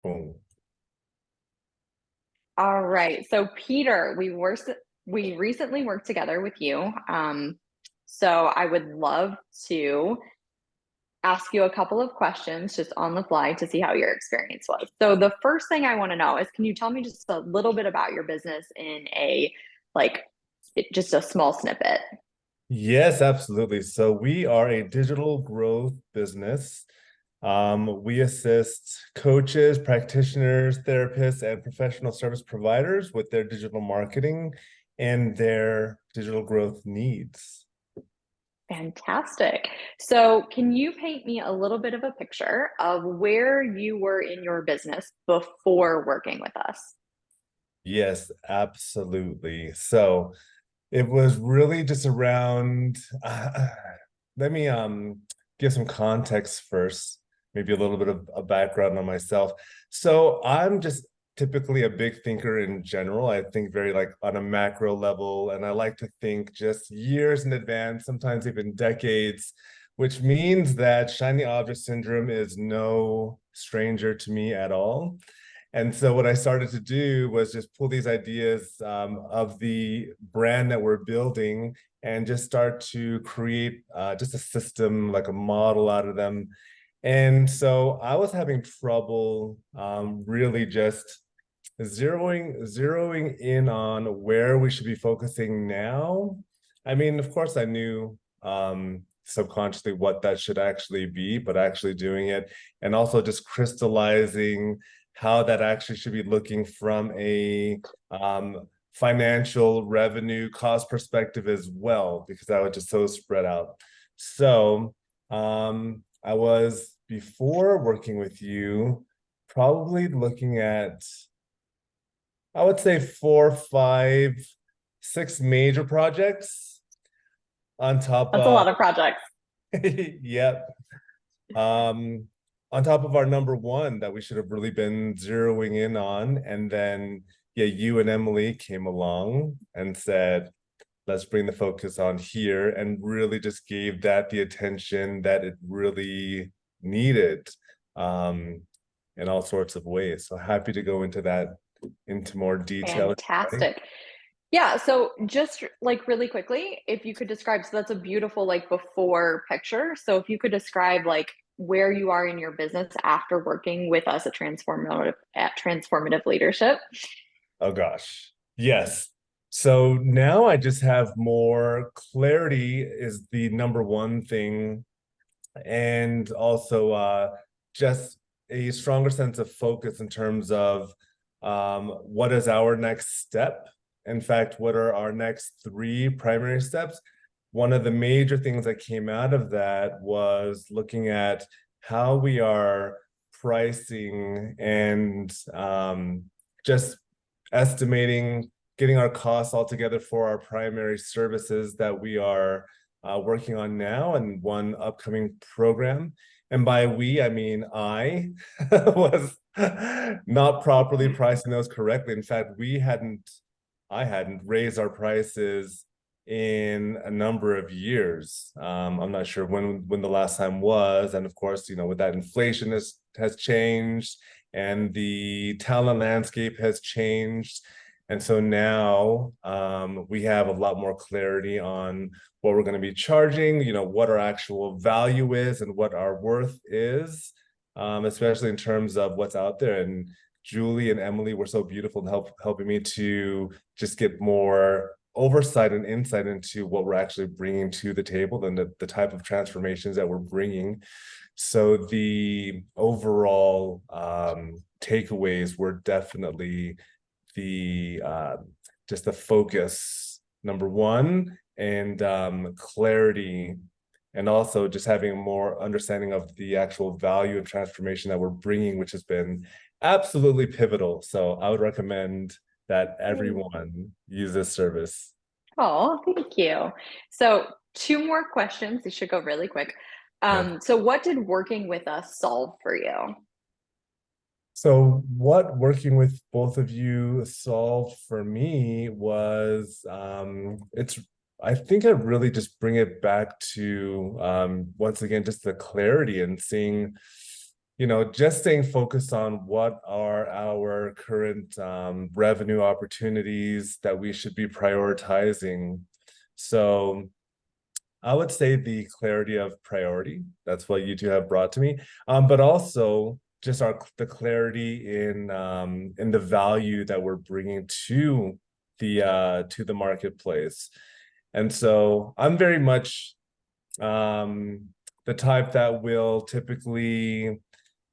Boom. All right. So Peter, we recently worked together with you. So I would love to ask you a couple of questions just on the fly to see how your experience was. So the first thing I want to know is, can you tell me just a little bit about your business in a like just a small snippet? Yes, absolutely. So we are a digital growth business. We assist coaches, practitioners, therapists, and professional service providers with their digital marketing and their digital growth needs. Fantastic. So, can you paint me a little bit of a picture of where you were in your business before working with us? Yes, absolutely. So it was really just around, let me give some context first, maybe a little bit of a background on myself. So I'm just typically a big thinker in general. I think very like on a macro level, and I like to think just years in advance, sometimes even decades, which means that shiny object syndrome is no stranger to me at all. And so what I started to do was just pull these ideas of the brand that we're building and just start to create just a system, like a model out of them. And so I was having trouble really just zeroing in on where we should be focusing now. I mean, of course, I knew subconsciously what that should actually be, but actually doing it and also just crystallizing how that actually should be looking from a financial revenue cost perspective as well, because I was just so spread out. So I was, before working with you, probably looking at, I would say 4, 5, 6 major projects on top That's a of, lot of projects. yep. On top of our number one that we should have really been zeroing in on. And then, yeah, you and Emily came along and said, let's bring the focus on here, and really just gave that the attention that it really needed in all sorts of ways. So happy to go into that into more detail. Fantastic. Yeah, so just like really quickly, if you could describe, so that's a beautiful like before picture. So if you could describe like where you are in your business after working with us at transformative leadership. Oh gosh. Yes. So now I just have more clarity is the number one thing, and also just a stronger sense of focus in terms of what is our next step. In fact, what are our next 3 primary steps? One of the major things that came out of that was looking at how we are pricing and just estimating, getting our costs all together for our primary services that we are working on now and one upcoming program. And by we, I mean I was not properly pricing those correctly. In fact, I hadn't raised our prices in a number of years. I'm not sure when the last time was. And of course, you know, with that inflation has changed and the talent landscape has changed. And so now we have a lot more clarity on what we're going to be charging, you know, what our actual value is and what our worth is, especially in terms of what's out there. And Julie and Emily were so beautiful in helping me to just get more oversight and insight into what we're actually bringing to the table and the type of transformations that we're bringing. So the overall takeaways were definitely the just the focus, number one, and clarity, and also just having a more understanding of the actual value and transformation that we're bringing, which has been absolutely pivotal. So I would recommend that everyone use this service. Oh, thank you. So two more questions. These should go really quick. Yes. So what did working with us solve for you? So what working with both of you solved for me was it's I think I really just bring it back to once again just the clarity and seeing just staying focused on what are our current revenue opportunities that we should be prioritizing. So I would say the clarity of priority. That's what you two have brought to me. But also just the clarity in the value that we're bringing to the marketplace. And so I'm very much the type that will typically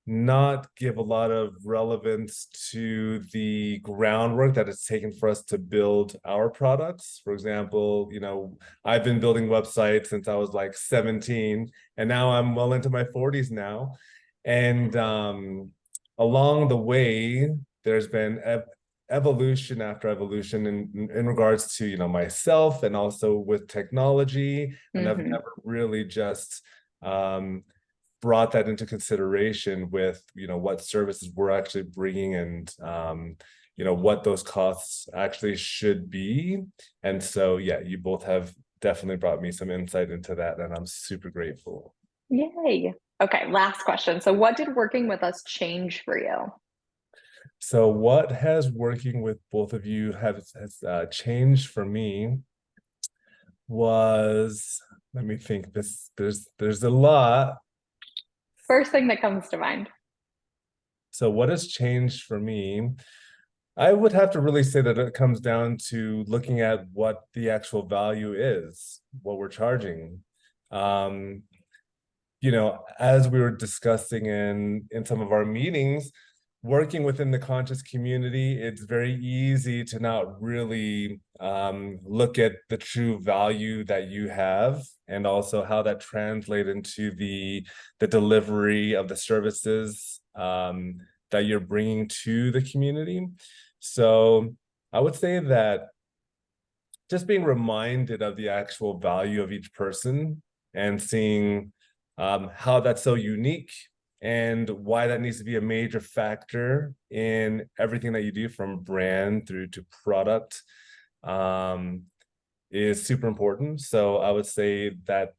not give a lot of relevance to the groundwork that it's taken for us to build our products. For example, I've been building websites since I was like 17, and now I'm well into my 40s now. And along the way, there's been evolution after evolution in regards to, myself and also with technology. And I've Mm-hmm. never really just brought that into consideration with what services we're actually bringing and what those costs actually should be. And so yeah, you both have definitely brought me some insight into that, and I'm super grateful. Yay. Okay, last question. So, what did working with us change for you? So what has working with both of you has changed for me was, let me think, there's a lot. First thing that comes to mind. So what has changed for me? I would have to really say that it comes down to looking at what the actual value is, what we're charging. Um, as we were discussing in some of our meetings, working within the conscious community, it's very easy to not really look at the true value that you have, and also how that translates into the delivery of the services that you're bringing to the community. So I would say that just being reminded of the actual value of each person and seeing how that's so unique and why that needs to be a major factor in everything that you do, from brand through to product, um, is super important. So I would say that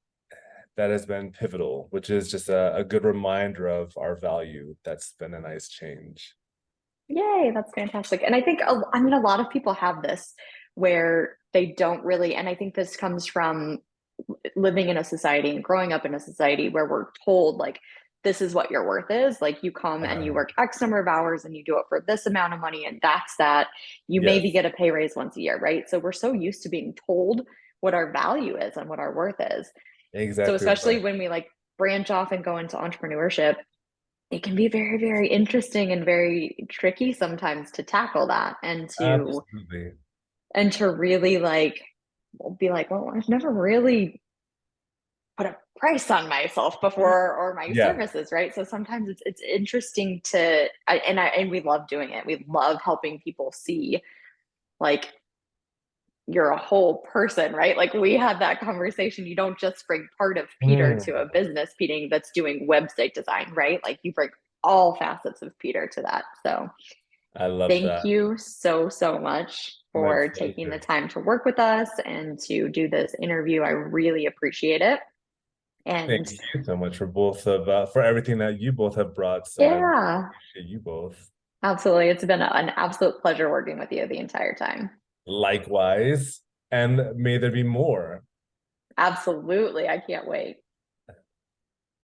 that has been pivotal, which is just a good reminder of our value. That's been a nice change. Yay, that's fantastic. And I think, I mean, a lot of people have this where they don't really, and I think this comes from living in a society and growing up in a society where we're told, like, this is what your worth is. Like, you come and you work X number of hours and you do it for this amount of money, and that's that. You maybe Yes, get a pay raise once a year, right? So we're so used to being told what our value is and what our worth is. So exactly especially right. when we like branch off and go into entrepreneurship, it can be very, very interesting and very tricky sometimes to tackle that Absolutely. and to really like be like, well, I've never really put a price on myself before or my Yeah. services, right? So sometimes it's interesting to and we love doing it. We love helping people see like you're a whole person, right? Like we had that conversation. You don't just bring part of Peter to a Mm, business meeting that's doing website design, right? Like you bring all facets of Peter to that. So I love thank that. you so, so much My for taking the pleasure. time to work with us and to do this interview. I really appreciate it. Thank And you so much for both of for everything that you both have brought. So I really yeah, appreciate you both. absolutely. It's been an absolute pleasure working with you the entire time. Likewise, and may there be more. Absolutely. I can't wait.